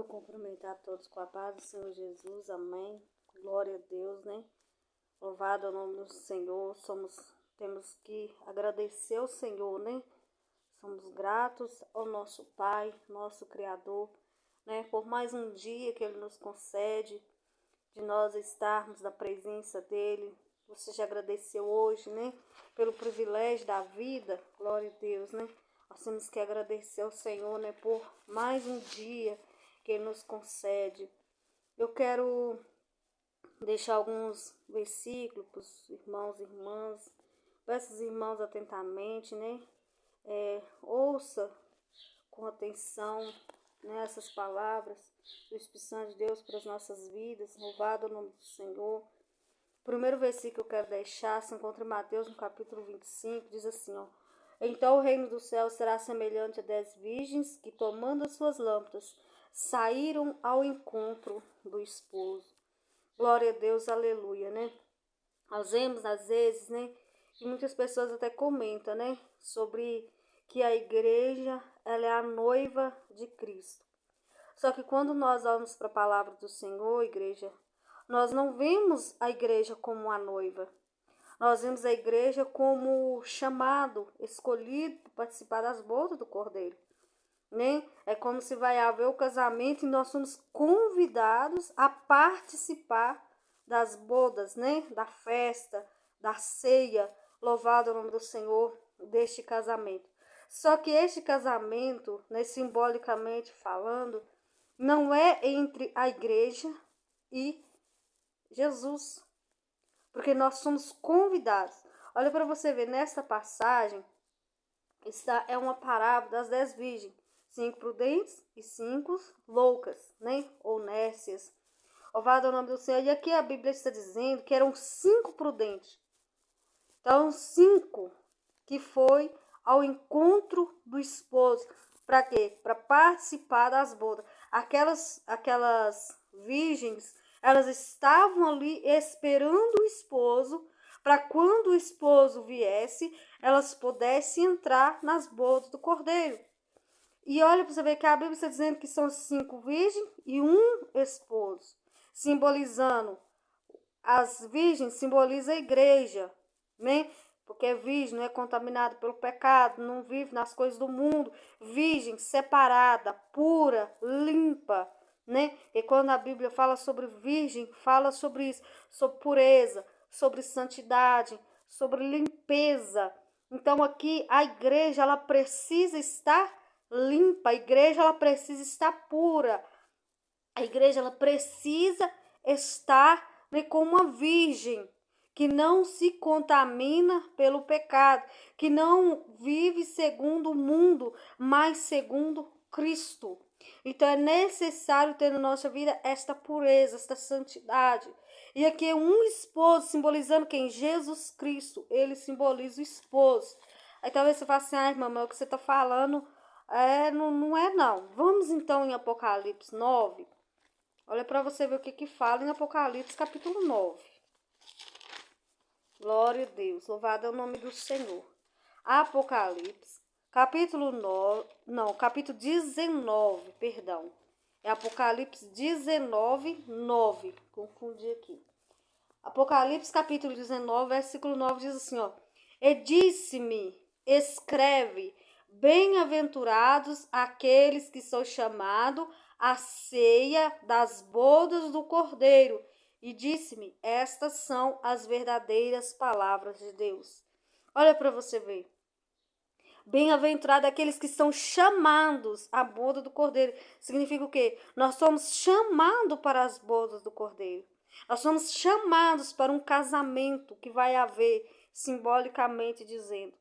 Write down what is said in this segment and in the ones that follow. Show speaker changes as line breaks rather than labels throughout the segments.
Cumprimentar todos com a paz do Senhor Jesus, amém. Glória a Deus, né? Louvado é o nome do Senhor. Temos que agradecer ao Senhor, né? Somos gratos ao nosso Pai, nosso Criador, né? Por mais um dia que Ele nos concede, de nós estarmos na presença dEle. Você já agradeceu hoje, né? Pelo privilégio da vida, glória a Deus, né? Nós temos que agradecer ao Senhor, né? Por mais um dia que Ele nos concede. Eu quero deixar alguns versículos para os irmãos e irmãs. Peço aos irmãos atentamente, né? Ouça com atenção, né, essas palavras do Espírito Santo de Deus para as nossas vidas. Louvado o nome do Senhor. O primeiro versículo que eu quero deixar se encontra em Mateus, no capítulo 25, diz assim, ó. Então o reino do céu será semelhante a 10 virgens que, tomando as suas lâmpadas, saíram ao encontro do esposo. Glória a Deus, aleluia, né? Nós vemos, às vezes, né, que muitas pessoas até comentam, né, sobre que a igreja, ela é a noiva de Cristo. Só que quando nós vamos para a palavra do Senhor, igreja, nós não vemos a igreja como a noiva. Nós vemos a igreja como chamado, escolhido para participar das bodas do Cordeiro, né? É como se vai haver o casamento e nós somos convidados a participar das bodas, né? Da festa, da ceia, louvado o nome do Senhor, deste casamento. Só que este casamento, né, simbolicamente falando, não é entre a igreja e Jesus, porque nós somos convidados. Olha para você ver, nesta passagem, é uma parábola das 10 virgens, 5 prudentes e 5 loucas, né? Ou nécias. Louvado é o nome do Senhor. E aqui a Bíblia está dizendo que eram 5 prudentes. Então, 5 que foi ao encontro do esposo. Para quê? Para participar das bodas. Aquelas virgens, elas estavam ali esperando o esposo, para quando o esposo viesse, elas pudessem entrar nas bodas do Cordeiro. E olha para você ver que a Bíblia está dizendo que são 5 virgens e um esposo, simbolizando, as virgens simbolizam a igreja, né? Porque virgem não é contaminada pelo pecado, não vive nas coisas do mundo, virgem, separada, pura, limpa, né? E quando a Bíblia fala sobre virgem, fala sobre isso, sobre pureza, sobre santidade, sobre limpeza. Então aqui a igreja, ela precisa estar limpa, a igreja, ela precisa estar pura, a igreja, ela precisa estar, né, como uma virgem, que não se contamina pelo pecado, que não vive segundo o mundo, mas segundo Cristo. Então é necessário ter na nossa vida esta pureza, esta santidade. E aqui um esposo simbolizando quem? Jesus Cristo. Ele simboliza o esposo. Aí talvez você fale assim, ai, mamãe, o que você está falando não é não. Vamos então em Apocalipse 9. Olha para você ver o que fala em Apocalipse capítulo 9. Glória a Deus, louvado é o nome do Senhor. Apocalipse, capítulo 19, perdão. É Apocalipse 19, 9. Confundi aqui. Apocalipse, capítulo 19, versículo 9 diz assim, ó. E disse-me, escreve, bem-aventurados aqueles que são chamados à ceia das bodas do Cordeiro. E disse-me, estas são as verdadeiras palavras de Deus. Olha para você ver. Bem-aventurados aqueles que são chamados à boda do Cordeiro. Significa o quê? Nós somos chamados para as bodas do Cordeiro. Nós somos chamados para um casamento que vai haver, simbolicamente dizendo.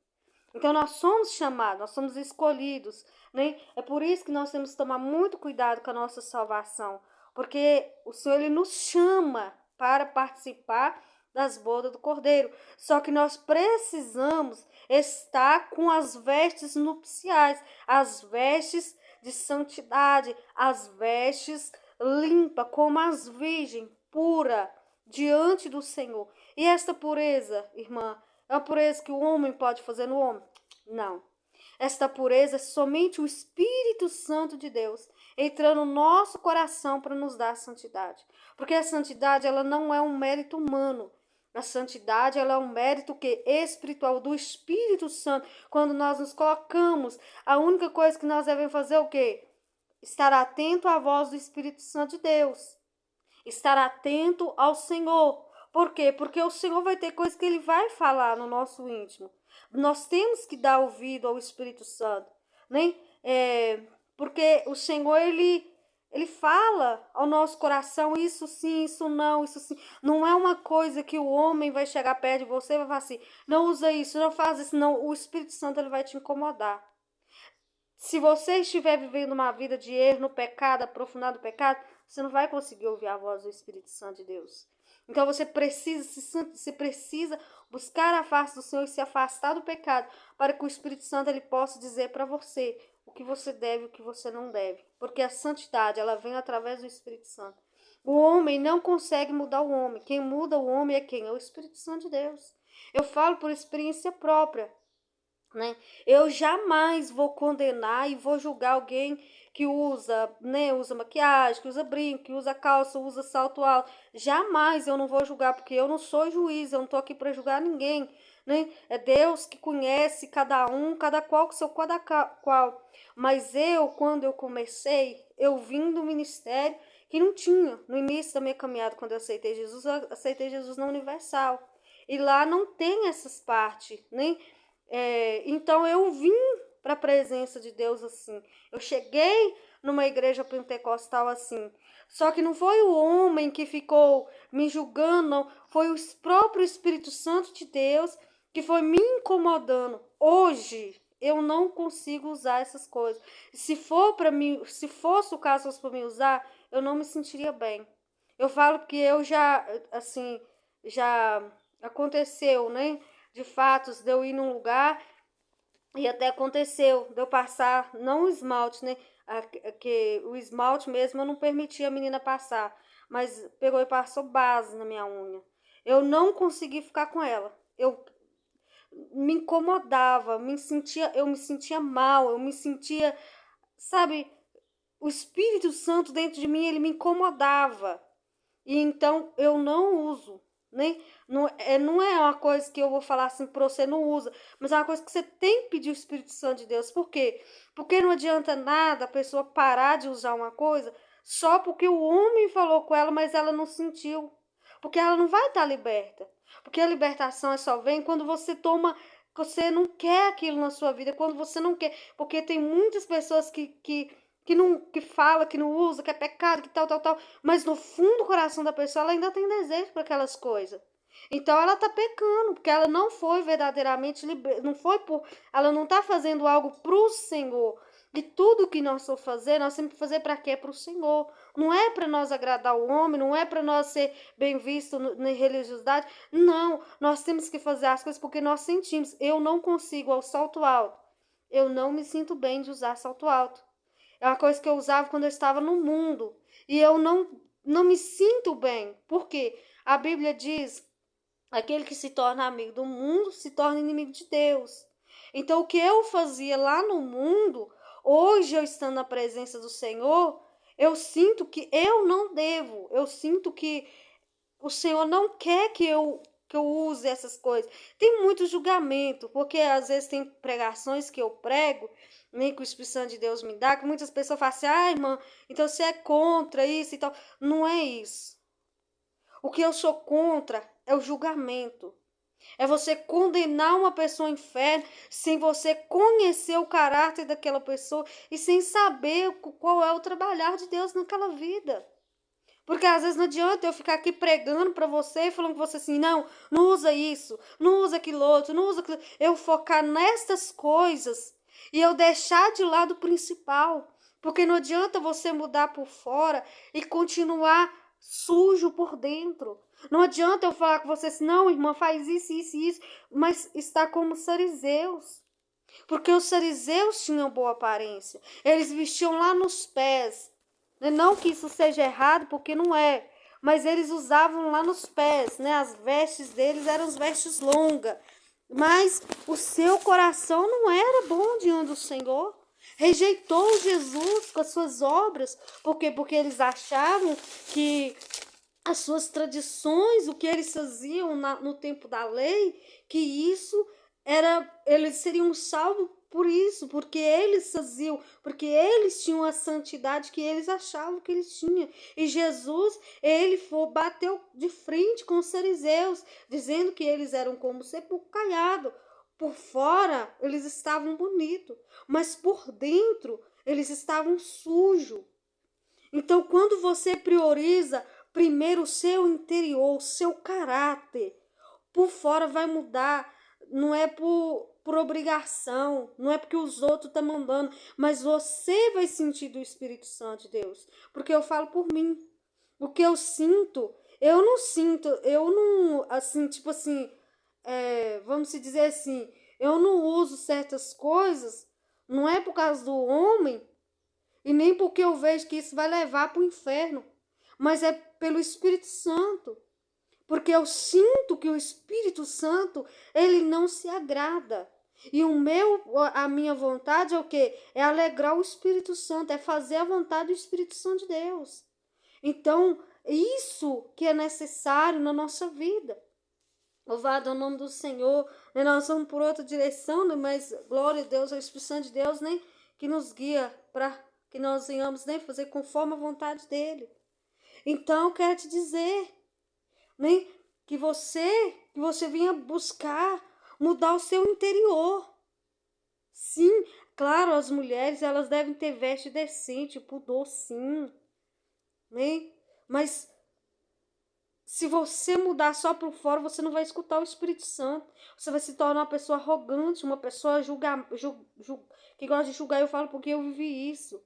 Então nós somos chamados, nós somos escolhidos, né? É por isso que nós temos que tomar muito cuidado com a nossa salvação, porque o Senhor, ele nos chama para participar das bodas do Cordeiro. Só que nós precisamos estar com as vestes nupciais, as vestes de santidade, as vestes limpas, como as virgens, pura diante do Senhor. E esta pureza, irmã, é uma pureza que o homem pode fazer no homem? Não. Esta pureza é somente o Espírito Santo de Deus. entrando no nosso coração para nos dar a santidade. Porque a santidade, ela não é um mérito humano. A santidade, ela é um mérito que espiritual do Espírito Santo. Quando nós nos colocamos, a única coisa que nós devemos fazer é o quê? Estar atento à voz do Espírito Santo de Deus. Estar atento ao Senhor. Por quê? Porque o Senhor vai ter coisas que Ele vai falar no nosso íntimo. Nós temos que dar ouvido ao Espírito Santo, né? Porque o Senhor, Ele fala ao nosso coração, isso sim, isso não, isso sim. Não é uma coisa que o homem vai chegar perto de você e vai falar assim, não usa isso, não faz isso, não. O Espírito Santo, ele vai te incomodar. Se você estiver vivendo uma vida de erro no pecado, aprofundado no pecado, você não vai conseguir ouvir a voz do Espírito Santo de Deus. Então você precisa buscar a face do Senhor e se afastar do pecado, para que o Espírito Santo ele possa dizer para você o que você deve e o que você não deve. Porque a santidade, ela vem através do Espírito Santo. O homem não consegue mudar o homem. Quem muda o homem é quem? É o Espírito Santo de Deus. Eu falo por experiência própria. Né? Eu jamais vou condenar e vou julgar alguém que usa, né, usa maquiagem, que usa brinco, que usa calça, usa salto alto. Jamais eu não vou julgar, porque eu não sou juiz, eu não estou aqui para julgar ninguém. Né? É Deus que conhece cada um, cada qual com seu cada qual. Mas eu, quando eu comecei, eu vim do ministério que não tinha. No início da minha caminhada, quando eu aceitei Jesus na Universal. E lá não tem essas partes, né? Então eu vim para a presença de Deus assim. Eu cheguei numa igreja pentecostal assim. Só que não foi o homem que ficou me julgando, não. Foi o próprio Espírito Santo de Deus que foi me incomodando. Hoje eu não consigo usar essas coisas. Se fosse o caso fosse para mim usar, eu não me sentiria bem. Eu falo que eu já aconteceu, né? De fatos, de eu ir num lugar e até aconteceu de eu passar, não o esmalte, né? Que o esmalte mesmo eu não permitia a menina passar, mas pegou e passou base na minha unha. Eu não consegui ficar com ela. Eu me incomodava, eu me sentia mal, eu me sentia, sabe, o Espírito Santo dentro de mim, ele me incomodava. E então eu não uso. Né? Não é uma coisa que eu vou falar assim para você não usa, mas é uma coisa que você tem que pedir o Espírito Santo de Deus. Por quê? Porque não adianta nada a pessoa parar de usar uma coisa só porque o homem falou com ela, mas ela não sentiu. Porque ela não vai estar liberta. Porque a libertação só vem quando você não quer aquilo na sua vida, quando você não quer. Porque tem muitas pessoas que fala, que não usa, que é pecado, que tal, mas no fundo do coração da pessoa ela ainda tem desejo para aquelas coisas. Então ela tá pecando, porque ela não foi verdadeiramente liberta, ela não tá fazendo algo pro Senhor. E tudo que nós vamos fazer, nós temos que fazer para quê? Para o Senhor. Não é para nós agradar o homem, não é para nós ser bem visto na religiosidade. Não, nós temos que fazer as coisas porque nós sentimos. Eu não consigo ao salto alto. Eu não me sinto bem de usar salto alto. É uma coisa que eu usava quando eu estava no mundo. E eu não me sinto bem. Por quê? A Bíblia diz, aquele que se torna amigo do mundo se torna inimigo de Deus. Então, o que eu fazia lá no mundo, hoje eu estando na presença do Senhor, eu sinto que eu não devo. Eu sinto que o Senhor não quer que eu use essas coisas. Tem muito julgamento, porque às vezes tem pregações que eu prego, nem que o Espírito Santo de Deus me dá, que muitas pessoas falam assim, irmã, então você é contra isso e tal. Não é isso. O que eu sou contra é o julgamento. É você condenar uma pessoa ao inferno sem você conhecer o caráter daquela pessoa e sem saber qual é o trabalhar de Deus naquela vida. Porque às vezes não adianta eu ficar aqui pregando para você, falando com você assim, não usa isso, não usa aquilo outro, não usa aquilo. Eu focar nestas coisas e eu deixar de lado o principal. Porque não adianta você mudar por fora e continuar sujo por dentro. Não adianta eu falar com você assim, não, irmã, faz isso, isso e isso, mas está como os fariseus. Porque os fariseus tinham boa aparência. Eles vestiam lá nos pés. Não que isso seja errado, porque não é. Mas eles usavam lá nos pés, né? As vestes deles eram as vestes longas. Mas o seu coração não era bom diante do Senhor. rejeitou Jesus com as suas obras. Por quê? Porque eles achavam que as suas tradições, o que eles faziam no tempo da lei, que isso eles seriam salvos por isso, porque eles faziam, porque eles tinham a santidade que eles achavam que eles tinham. E Jesus, bateu de frente com os fariseus, dizendo que eles eram como sepulcro caiado. Por fora, eles estavam bonitos, mas por dentro, eles estavam sujos. Então, quando você prioriza primeiro o seu interior, o seu caráter, por fora vai mudar, não é por obrigação, não é porque os outros estão mandando, mas você vai sentir do Espírito Santo de Deus. Porque eu falo por mim. O que eu sinto, eu não, assim, tipo assim, vamos se dizer assim, eu não uso certas coisas, não é por causa do homem, e nem porque eu vejo que isso vai levar para o inferno, mas é pelo Espírito Santo. Porque eu sinto que o Espírito Santo, ele não se agrada. E a minha vontade é o quê? É alegrar o Espírito Santo, é fazer a vontade do Espírito Santo de Deus. Então, isso que é necessário na nossa vida. Louvado é o nome do Senhor. Nós vamos por outra direção, mas glória a Deus, ao Espírito Santo de Deus, que nos guia para que nós venhamos fazer conforme a vontade dele. Então, eu quero te dizer, que você venha buscar mudar o seu interior. Sim, claro, as mulheres, elas devem ter veste decente, pudor, sim, mas se você mudar só por fora, você não vai escutar o Espírito Santo. Você vai se tornar uma pessoa arrogante, uma pessoa que gosta de julgar. Eu falo porque eu vivi isso.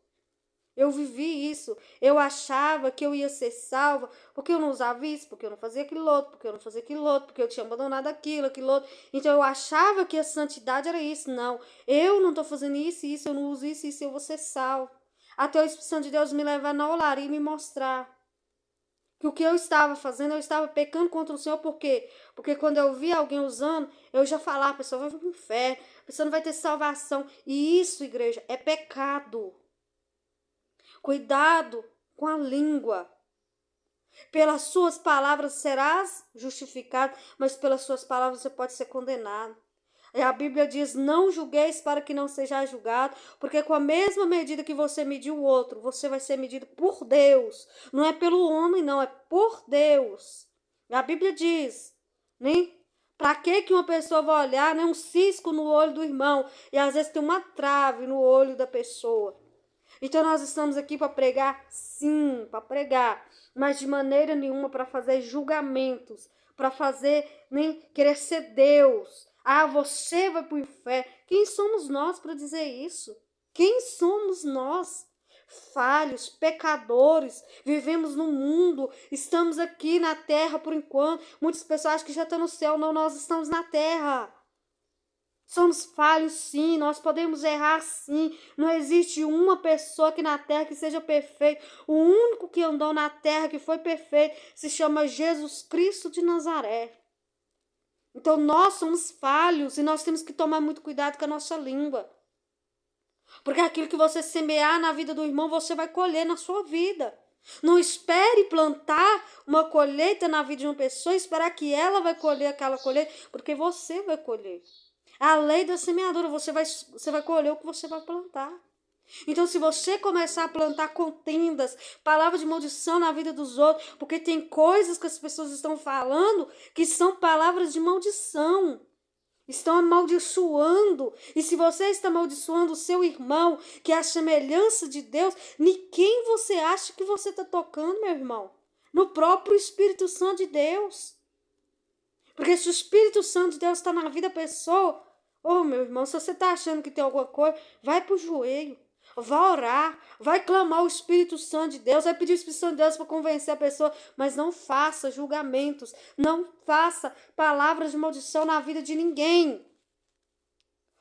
Eu achava que eu ia ser salva porque eu não usava isso, porque eu não fazia aquilo outro, porque eu tinha abandonado aquilo outro. Então eu achava que a santidade era isso. Não, eu não estou fazendo isso, eu não uso isso, eu vou ser salvo. Até o Espírito Santo de Deus me levar na olaria e me mostrar que o que eu estava fazendo, eu estava pecando contra o Senhor. Por quê? Porque quando eu via alguém usando, eu já falava, a pessoa vai para o inferno, a pessoa não vai ter salvação. E isso, igreja, é pecado. Cuidado com a língua. Pelas suas palavras serás justificado, mas pelas suas palavras você pode ser condenado. E a Bíblia diz, não julgueis para que não seja julgado, porque com a mesma medida que você mediu o outro, você vai ser medido por Deus. Não é pelo homem, não, é por Deus. E a Bíblia diz, para que uma pessoa vai olhar, um cisco no olho do irmão, e às vezes tem uma trave no olho da pessoa. Então nós estamos aqui para pregar, sim, para pregar, mas de maneira nenhuma para fazer julgamentos, para fazer nem querer ser Deus. Ah, você vai para o inferno. Quem somos nós para dizer isso? Quem somos nós? Falhos, pecadores, vivemos no mundo, estamos aqui na terra por enquanto. Muitas pessoas acham que já estão no céu, não, nós estamos na terra. Somos falhos, sim, nós podemos errar, sim. Não existe uma pessoa aqui na terra que seja perfeita. O único que andou na terra que foi perfeito se chama Jesus Cristo de Nazaré. Então nós somos falhos e nós temos que tomar muito cuidado com a nossa língua. Porque aquilo que você semear na vida do irmão, você vai colher na sua vida. Não espere plantar uma colheita na vida de uma pessoa e esperar que ela vai colher aquela colheita, porque você vai colher. A lei da semeadura, você vai colher o que você vai plantar. Então, se você começar a plantar contendas, palavras de maldição na vida dos outros, porque tem coisas que as pessoas estão falando que são palavras de maldição, estão amaldiçoando. E se você está amaldiçoando o seu irmão, que é a semelhança de Deus, em quem você acha que você está tocando, meu irmão? No próprio Espírito Santo de Deus. Porque se o Espírito Santo de Deus está na vida da pessoa, meu irmão, se você está achando que tem alguma coisa, vai para o joelho, vai orar, vai clamar o Espírito Santo de Deus, vai pedir o Espírito Santo de Deus para convencer a pessoa, mas não faça julgamentos, não faça palavras de maldição na vida de ninguém.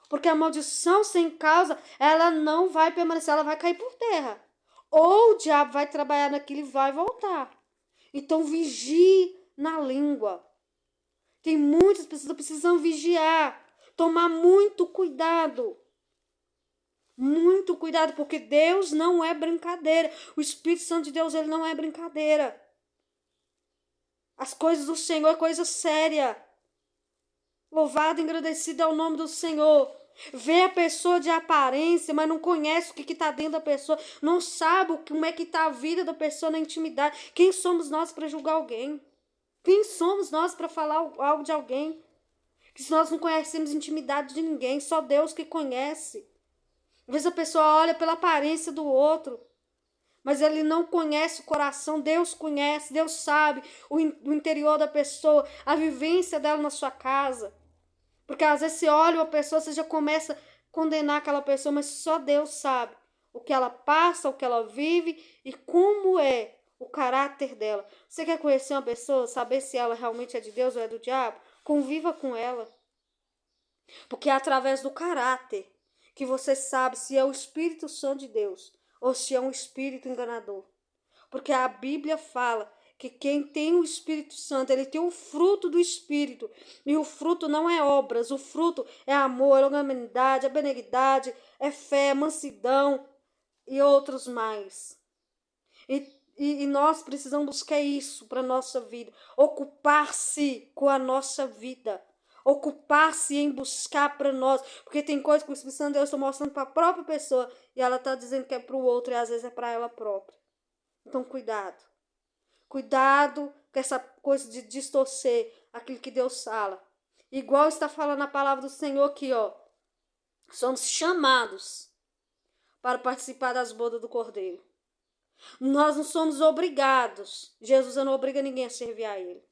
Porque a maldição sem causa, ela não vai permanecer, ela vai cair por terra. Ou o diabo vai trabalhar naquilo e vai voltar. Então vigie na língua. Tem muitas pessoas que precisam vigiar, tomar muito cuidado. Muito cuidado, porque Deus não é brincadeira. O Espírito Santo de Deus, ele não é brincadeira. As coisas do Senhor é coisa séria. Louvado e agradecido é o nome do Senhor. Vê a pessoa de aparência, mas não conhece o que está dentro da pessoa. Não sabe como é que está a vida da pessoa na intimidade. Quem somos nós para julgar alguém? Quem somos nós para falar algo de alguém? Que se nós não conhecemos intimidade de ninguém, só Deus que conhece. Às vezes a pessoa olha pela aparência do outro, mas ele não conhece o coração. Deus conhece, Deus sabe o interior da pessoa, a vivência dela na sua casa. Porque às vezes você olha uma pessoa, você já começa a condenar aquela pessoa, mas só Deus sabe o que ela passa, o que ela vive e como é o caráter dela. Você quer conhecer uma pessoa, saber se ela realmente é de Deus ou é do diabo? Conviva com ela. Porque é através do caráter que você sabe se é o Espírito Santo de Deus ou se é um espírito enganador. Porque a Bíblia fala que quem tem o Espírito Santo, ele tem o fruto do Espírito. E o fruto não é obras, o fruto é amor, é longanimidade, é benignidade, é fé, mansidão e outros mais. E nós precisamos buscar isso para a nossa vida. Ocupar-se com a nossa vida. Ocupar-se em buscar para nós. Porque tem coisa que o Espírito Santo de Deus está mostrando para a própria pessoa e ela está dizendo que é para o outro e às vezes é para ela própria. Então, cuidado. Cuidado com essa coisa de distorcer aquilo que Deus fala. Igual está falando a palavra do Senhor aqui, ó. Somos chamados para participar das bodas do Cordeiro. Nós não somos obrigados. Jesus não obriga ninguém a servir a Ele.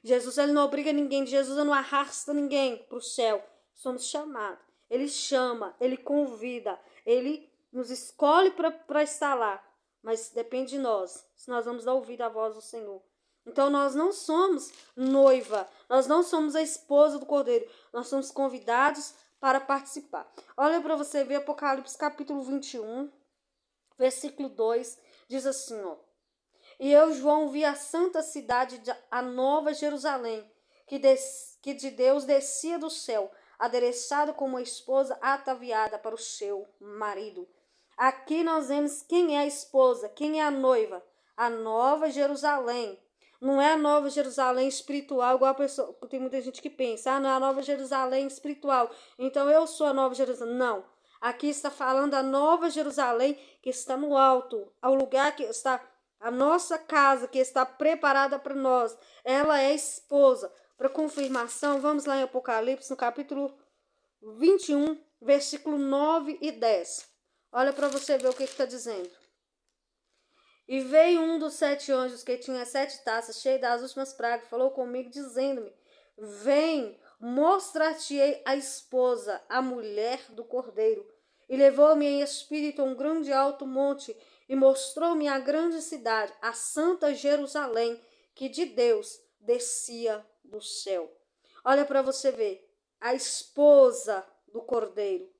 Jesus ele não obriga ninguém. Jesus não arrasta ninguém para o céu. Somos chamados. Ele chama, Ele convida, Ele nos escolhe para estar lá. Mas depende de nós, se nós vamos dar ouvido à voz do Senhor. Então nós não somos noiva, nós não somos a esposa do Cordeiro. Nós somos convidados para participar. Olha para você ver Apocalipse capítulo 21, versículo 2, diz assim, ó. E eu, João, vi a santa cidade, a nova Jerusalém, que de Deus descia do céu, adereçada como uma esposa ataviada para o seu marido. Aqui nós vemos quem é a esposa, quem é a noiva, a nova Jerusalém. Não é a nova Jerusalém espiritual, igual a pessoa, tem muita gente que pensa, não é a nova Jerusalém espiritual, então eu sou a nova Jerusalém. Não, aqui está falando a nova Jerusalém que está no alto, ao lugar que está a nossa casa, que está preparada para nós. Ela é esposa. Para confirmação, vamos lá em Apocalipse, no capítulo 21, versículo 9 e 10. Olha para você ver o que está dizendo. E veio um dos 7 anjos que tinha 7 taças cheias das últimas pragas, falou comigo, dizendo-me: vem, mostrar-te-ei a esposa, a mulher do Cordeiro. E levou-me em espírito a um grande alto monte, e mostrou-me a grande cidade, a santa Jerusalém, que de Deus descia do céu. Olha para você ver, a esposa do Cordeiro.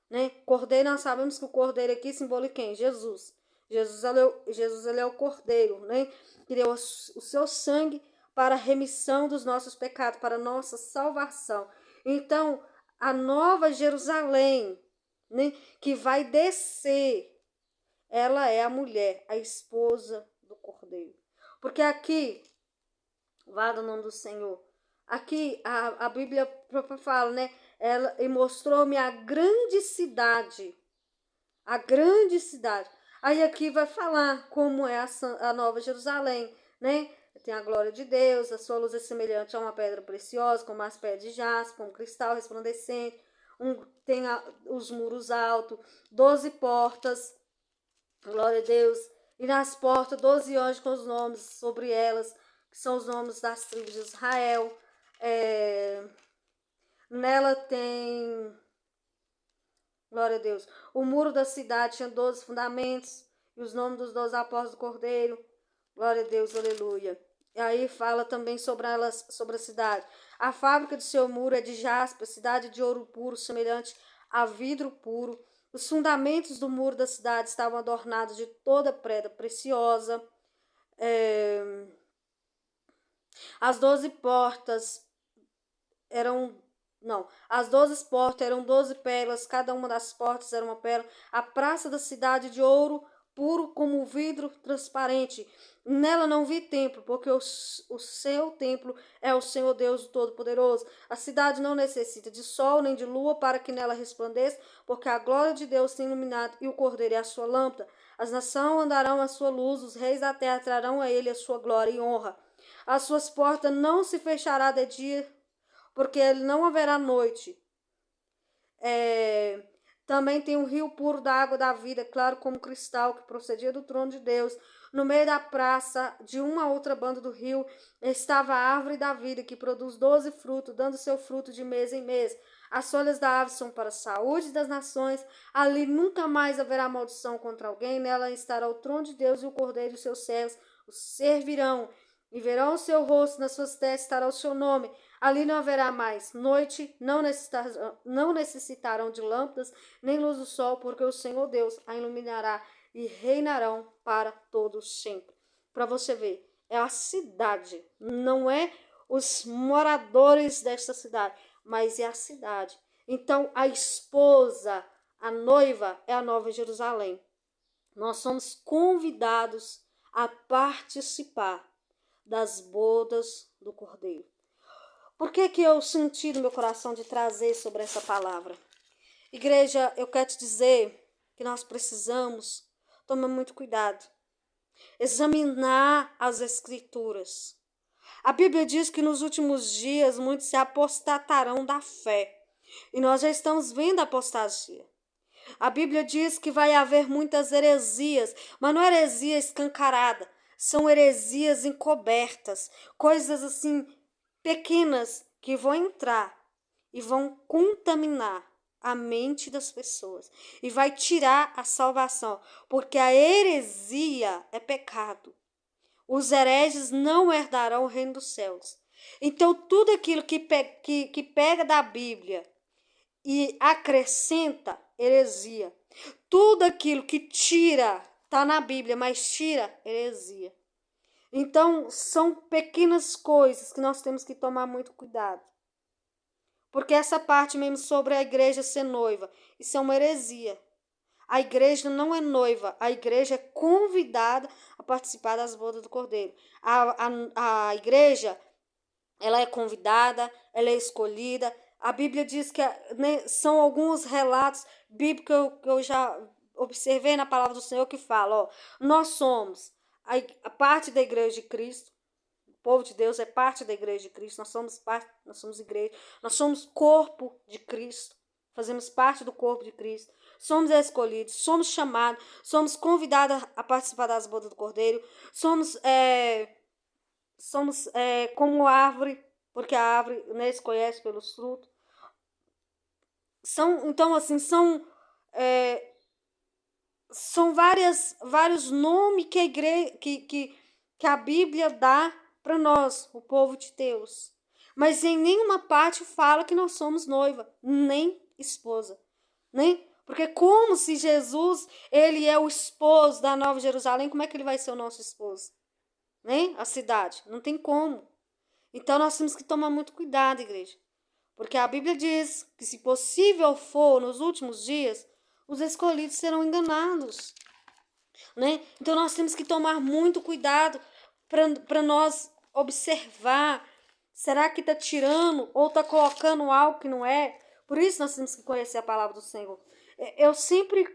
Né? Cordeiro, nós sabemos que o Cordeiro aqui simboliza quem? Jesus. Jesus ele é o Cordeiro, né? Que deu o seu sangue para a remissão dos nossos pecados, para a nossa salvação. Então, a nova Jerusalém, né, que vai descer, ela é a mulher, a esposa do Cordeiro. Porque aqui, vá no nome do Senhor, aqui a Bíblia fala, né? Ela mostrou-me a grande cidade. A grande cidade. Aí aqui vai falar como é a nova Jerusalém, né? Tem a glória de Deus, a sua luz é semelhante a uma pedra preciosa, como as pedras de jaspe, como cristal resplandecente. Tem os muros altos, 12 portas, glória a Deus. E nas portas, 12 anjos com os nomes sobre elas, que são os nomes das tribos de Israel. Nela tem, glória a Deus, o muro da cidade tinha 12 fundamentos, e os nomes dos 12 apóstolos do Cordeiro. Glória a Deus, aleluia. E aí fala também sobre a cidade. A fábrica do seu muro é de jaspe, a cidade de ouro puro, semelhante a vidro puro. Os fundamentos do muro da cidade estavam adornados de toda pedra preciosa. As 12 portas eram Não, as 12 portas eram 12 pérolas, cada uma das portas era uma pérola. A praça da cidade de ouro puro como vidro transparente. Nela não vi templo, porque o seu templo é o Senhor Deus Todo-Poderoso. A cidade não necessita de sol nem de lua para que nela resplandeça, porque a glória de Deus tem iluminado e o Cordeiro é a sua lâmpada. As nações andarão à sua luz, os reis da terra trarão a ele a sua glória e honra. As suas portas não se fechará de dia, porque ele não haverá noite. Também tem um rio puro da água da vida, claro como cristal, que procedia do trono de Deus. No meio da praça, de uma outra banda do rio, estava a árvore da vida, que produz 12 frutos, dando seu fruto de mês em mês. As folhas da árvore são para a saúde das nações. Ali nunca mais haverá maldição contra alguém. Nela estará o trono de Deus e o Cordeiro e os seus servos os servirão. E verão o seu rosto, nas suas testas estará o seu nome. Ali não haverá mais noite, não necessitarão de lâmpadas, nem luz do sol, porque o Senhor Deus a iluminará e reinarão para todos sempre. Para você ver, é a cidade, não é os moradores desta cidade, mas é a cidade. Então, a esposa, a noiva, é a Nova Jerusalém. Nós somos convidados a participar das bodas do Cordeiro. Por que eu senti no meu coração de trazer sobre essa palavra? Igreja, eu quero te dizer que nós precisamos tomar muito cuidado. Examinar as Escrituras. A Bíblia diz que nos últimos dias muitos se apostatarão da fé. E nós já estamos vendo a apostasia. A Bíblia diz que vai haver muitas heresias, mas não é heresia escancarada. São heresias encobertas. Coisas assim pequenas que vão entrar e vão contaminar a mente das pessoas e vai tirar a salvação, porque a heresia é pecado. Os hereges não herdarão o reino dos céus. Então, tudo aquilo que pega da Bíblia e acrescenta, heresia. Tudo aquilo que tira, está na Bíblia, mas tira, heresia. Então, são pequenas coisas que nós temos que tomar muito cuidado. Porque essa parte mesmo sobre a igreja ser noiva, isso é uma heresia. A igreja não é noiva, a igreja é convidada a participar das bodas do Cordeiro. A igreja, ela é convidada, ela é escolhida. A Bíblia diz que são alguns relatos bíblicos que eu já observei na palavra do Senhor que fala, nós somos a parte da igreja de Cristo, o povo de Deus é parte da igreja de Cristo, nós somos igreja, nós somos corpo de Cristo, fazemos parte do corpo de Cristo, somos escolhidos, somos chamados, somos convidados a participar das bodas do Cordeiro, somos como árvore, porque a árvore se conhece pelos frutos. São vários nomes que a igreja, que a Bíblia dá para nós, o povo de Deus. Mas em nenhuma parte fala que nós somos noiva, nem esposa, né? Porque como se Jesus, ele é o esposo da Nova Jerusalém, como é que ele vai ser o nosso esposo? Né? A cidade, não tem como. Então nós temos que tomar muito cuidado, igreja. Porque a Bíblia diz que se possível for nos últimos dias, os escolhidos serão enganados, né? Então nós temos que tomar muito cuidado para nós observar, será que está tirando ou está colocando algo que não é? Por isso nós temos que conhecer a palavra do Senhor. Eu sempre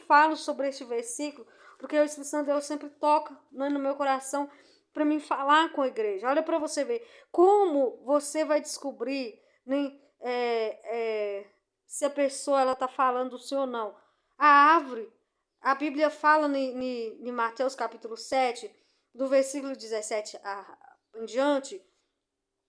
falo sobre este versículo, porque o Espírito Santo de Deus sempre toca, né, no meu coração para mim falar com a igreja. Olha para você ver como você vai descobrir, né, se a pessoa ela está falando do Senhor ou não. A árvore, a Bíblia fala em Mateus capítulo 7, do versículo 17 em diante,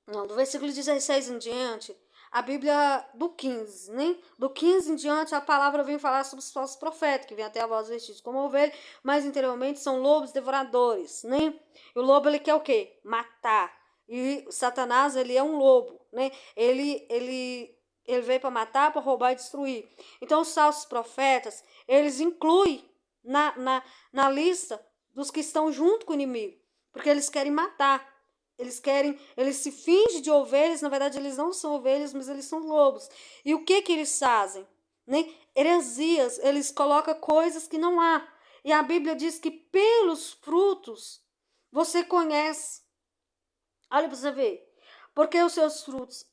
não, do versículo 16 em diante, a Bíblia do 15, né? Do 15 em diante, a palavra vem falar sobre os falsos profetas, que vêm até a voz vestidos como ovelha, mas interiormente são lobos devoradores, né? E o lobo, ele quer o quê? Matar. E Satanás, ele é um lobo, né? Ele veio para matar, para roubar e destruir. Então, os falsos profetas, eles incluem na lista dos que estão junto com o inimigo, porque eles querem matar. Eles se fingem de ovelhas, na verdade eles não são ovelhas, mas eles são lobos. E o que eles fazem? Né? Heresias, eles colocam coisas que não há. E a Bíblia diz que pelos frutos você conhece. Olha para você ver. Porque os seus frutos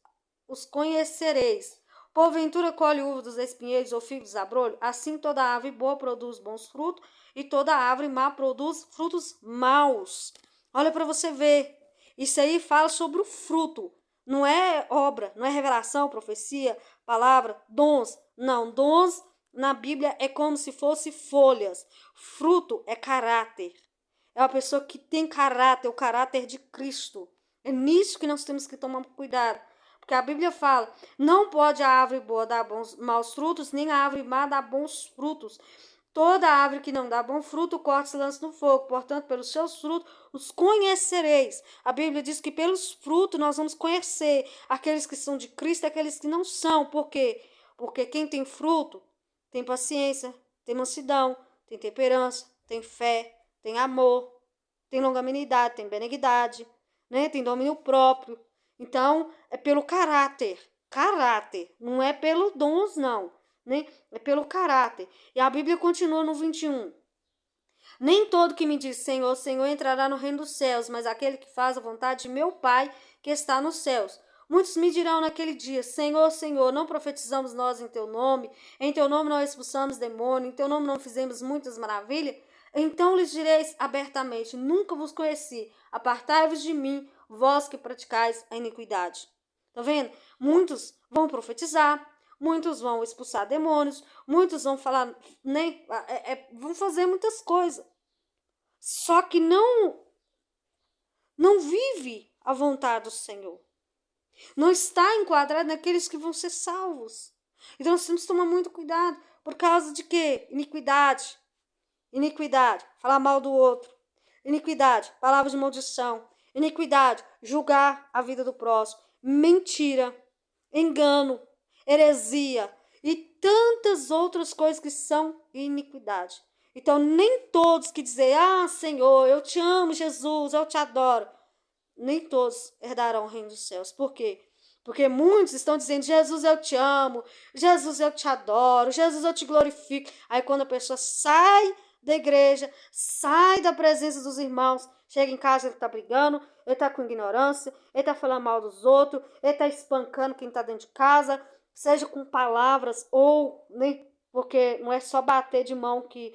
os conhecereis. Porventura colhe uva dos espinheiros ou figo dos abrolhos? Assim toda árvore boa produz bons frutos e toda árvore má produz frutos maus. Olha para você ver. Isso aí fala sobre o fruto. Não é obra, não é revelação, profecia, palavra, dons. Não, dons na Bíblia é como se fosse folhas. Fruto é caráter. É uma pessoa que tem caráter, o caráter de Cristo. É nisso que nós temos que tomar cuidado. Porque a Bíblia fala, não pode a árvore boa dar maus frutos, nem a árvore má dar bons frutos. Toda árvore que não dá bom fruto, corta e lança no fogo. Portanto, pelos seus frutos os conhecereis. A Bíblia diz que pelos frutos nós vamos conhecer aqueles que são de Cristo e aqueles que não são. Por quê? Porque quem tem fruto tem paciência, tem mansidão, tem temperança, tem fé, tem amor, tem longanimidade, tem benignidade, né? Tem domínio próprio. Então, é pelo caráter. Caráter. Não é pelo dons, não. Né? É pelo caráter. E a Bíblia continua no 21. Nem todo que me diz Senhor, Senhor entrará no reino dos céus, mas aquele que faz a vontade de meu Pai que está nos céus. Muitos me dirão naquele dia, Senhor, Senhor, não profetizamos nós em teu nome não expulsamos demônio, em teu nome não fizemos muitas maravilhas? Então lhes direis abertamente, nunca vos conheci, apartai-vos de mim, vós que praticais a iniquidade. Tá vendo? Muitos vão profetizar, muitos vão expulsar demônios, muitos vão falar, né, vão fazer muitas coisas. Só que não vive a vontade do Senhor. Não está enquadrado naqueles que vão ser salvos. Então nós temos que tomar muito cuidado. Por causa de quê? Iniquidade. Iniquidade, falar mal do outro. Iniquidade, palavras de maldição. Iniquidade, julgar a vida do próximo. Mentira, engano, heresia e tantas outras coisas que são iniquidade. Então, nem todos que dizem, Senhor, eu te amo, Jesus, eu te adoro, nem todos herdarão o reino dos céus. Por quê? Porque muitos estão dizendo, Jesus, eu te amo, Jesus, eu te adoro, Jesus, eu te glorifico. Aí quando a pessoa sai da igreja, sai da presença dos irmãos, chega em casa, ele está brigando, ele está com ignorância, ele está falando mal dos outros, ele está espancando quem está dentro de casa, seja com palavras ou, né, porque não é só bater de mão que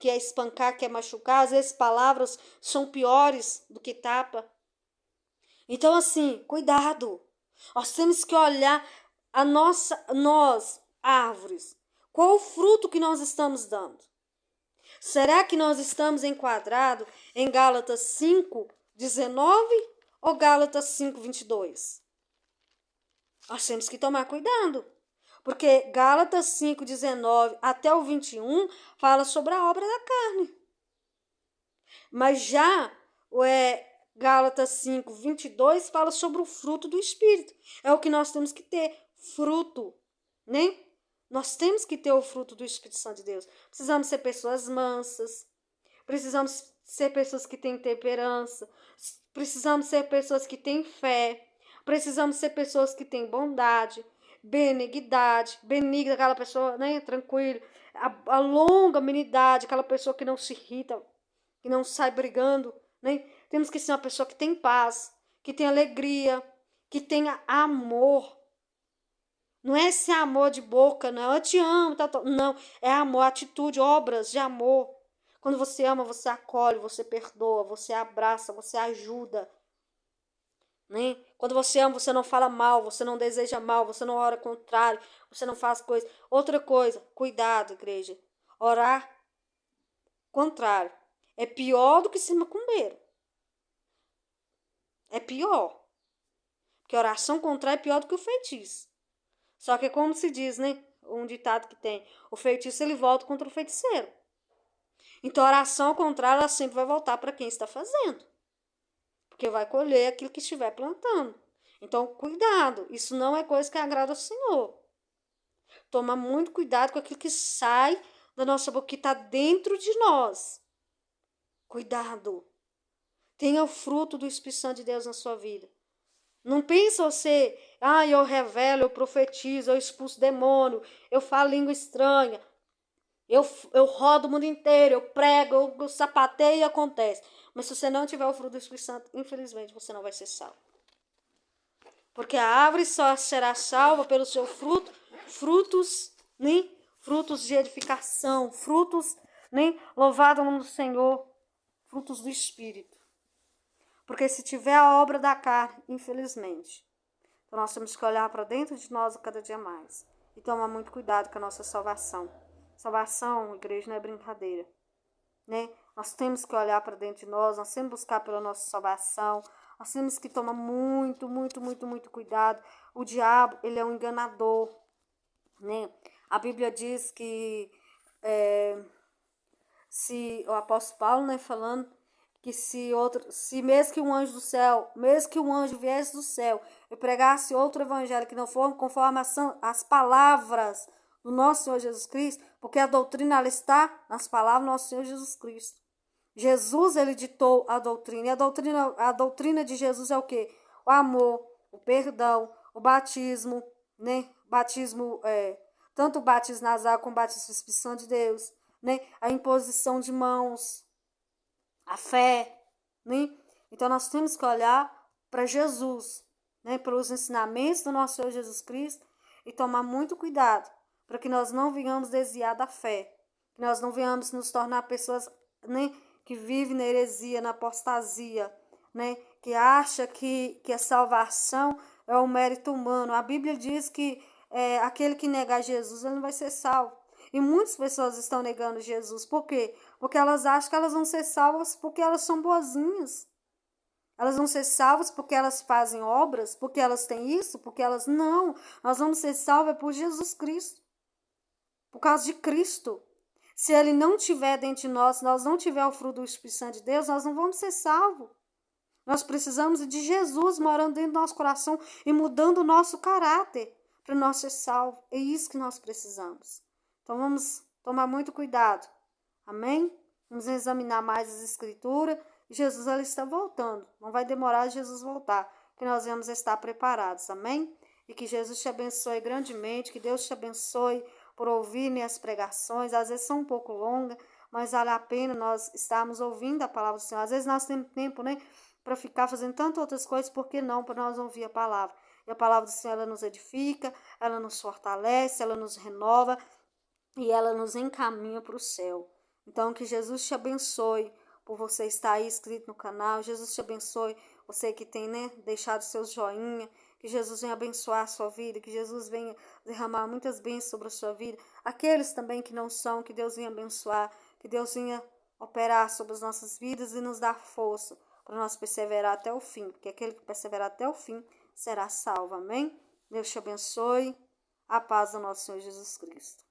é espancar, que é machucar, às vezes palavras são piores do que tapa. Então, assim, cuidado. Nós temos que olhar nós, árvores, qual o fruto que nós estamos dando? Será que nós estamos enquadrados em Gálatas 5:19 ou Gálatas 5:22? Nós temos que tomar cuidado. Porque Gálatas 5:19 até o 21 fala sobre a obra da carne. Mas já Gálatas 5:22 fala sobre o fruto do Espírito. É o que nós temos que ter, fruto, né? Nós temos que ter o fruto do Espírito Santo de Deus. Precisamos ser pessoas mansas. Precisamos ser pessoas que têm temperança. Precisamos ser pessoas que têm fé. Precisamos ser pessoas que têm bondade, benignidade, benigna, aquela pessoa, né, tranquila, a longanimidade, aquela pessoa que não se irrita, que não sai brigando, né? Temos que ser uma pessoa que tem paz, que tem alegria, que tenha amor. Não é esse amor de boca, não. Eu te amo, não. É amor, atitude, obras de amor. Quando você ama, você acolhe, você perdoa, você abraça, você ajuda. Né? Quando você ama, você não fala mal, você não deseja mal, você não ora contrário, você não faz coisa. Outra coisa, cuidado, igreja. Orar contrário é pior do que ser macumbeiro. É pior. Porque oração contrária é pior do que o feitiço. Só que como se diz, né? Um ditado que tem, o feitiço ele volta contra o feiticeiro. Então a oração contrária ela sempre vai voltar para quem está fazendo. Porque vai colher aquilo que estiver plantando. Então cuidado, isso não é coisa que agrada ao Senhor. Toma muito cuidado com aquilo que sai da nossa boca, que está dentro de nós. Cuidado. Tenha o fruto do Espírito Santo de Deus na sua vida. Não pensa você, eu revelo, eu profetizo, eu expulso demônio, eu falo língua estranha, eu rodo o mundo inteiro, eu prego, eu sapateio e acontece. Mas se você não tiver o fruto do Espírito Santo, infelizmente você não vai ser salvo. Porque a árvore só será salva pelo seu fruto, frutos, né? Frutos de edificação, frutos, né? Louvado o nome do Senhor, frutos do Espírito. Porque se tiver a obra da carne, infelizmente, então nós temos que olhar para dentro de nós a cada dia mais. E tomar muito cuidado com a nossa salvação. Salvação, igreja, não é brincadeira. Né? Nós temos que olhar para dentro de nós temos que buscar pela nossa salvação. Nós temos que tomar muito, muito, muito, muito cuidado. O diabo, ele é um enganador. Né? A Bíblia diz que se o apóstolo Paulo, né, falando que se mesmo que um anjo do céu, mesmo que um anjo viesse do céu e pregasse outro evangelho que não for conforme as palavras do nosso Senhor Jesus Cristo, porque a doutrina ela está nas palavras do nosso Senhor Jesus Cristo. Jesus, ele ditou a doutrina, e a doutrina de Jesus é o quê? O amor, o perdão, o batismo, né? Batismo, tanto o batismo nas águas como o batismo do Espírito Santo de Deus, né? A imposição de mãos, a fé, né? Então nós temos que olhar para Jesus, né? Para os ensinamentos do nosso Senhor Jesus Cristo e tomar muito cuidado para que nós não venhamos desviar da fé, que nós não venhamos nos tornar pessoas, né, que vivem na heresia, na apostasia, né, que acha que a salvação é um mérito humano. A Bíblia diz que aquele que negar Jesus, ele não vai ser salvo. E muitas pessoas estão negando Jesus. Por quê? Porque elas acham que elas vão ser salvas porque elas são boazinhas. Elas vão ser salvas porque elas fazem obras, porque elas têm isso, porque elas... Não, nós vamos ser salvas por Jesus Cristo. Por causa de Cristo. Se ele não tiver dentro de nós, se nós não tiver o fruto do Espírito Santo de Deus, nós não vamos ser salvos. Nós precisamos de Jesus morando dentro do nosso coração e mudando o nosso caráter para nós ser salvos. É isso que nós precisamos. Então vamos tomar muito cuidado. Amém? Vamos examinar mais as escrituras. Jesus ele está voltando. Não vai demorar Jesus voltar. Que nós vamos estar preparados. Amém? E que Jesus te abençoe grandemente. Que Deus te abençoe por ouvir minhas pregações. Às vezes são um pouco longas, mas vale a pena nós estarmos ouvindo a palavra do Senhor. Às vezes nós temos tempo, né, para ficar fazendo tantas outras coisas, por que não para nós ouvir a palavra? E a palavra do Senhor, ela nos edifica, ela nos fortalece, ela nos renova e ela nos encaminha para o céu. Então, que Jesus te abençoe por você estar aí inscrito no canal. Jesus te abençoe, você que tem, né, deixado seus joinha. Que Jesus venha abençoar a sua vida, que Jesus venha derramar muitas bênçãos sobre a sua vida. Aqueles também que não são, que Deus venha abençoar, que Deus venha operar sobre as nossas vidas e nos dar força para nós perseverar até o fim, porque aquele que perseverar até o fim será salvo. Amém? Deus te abençoe. A paz do nosso Senhor Jesus Cristo.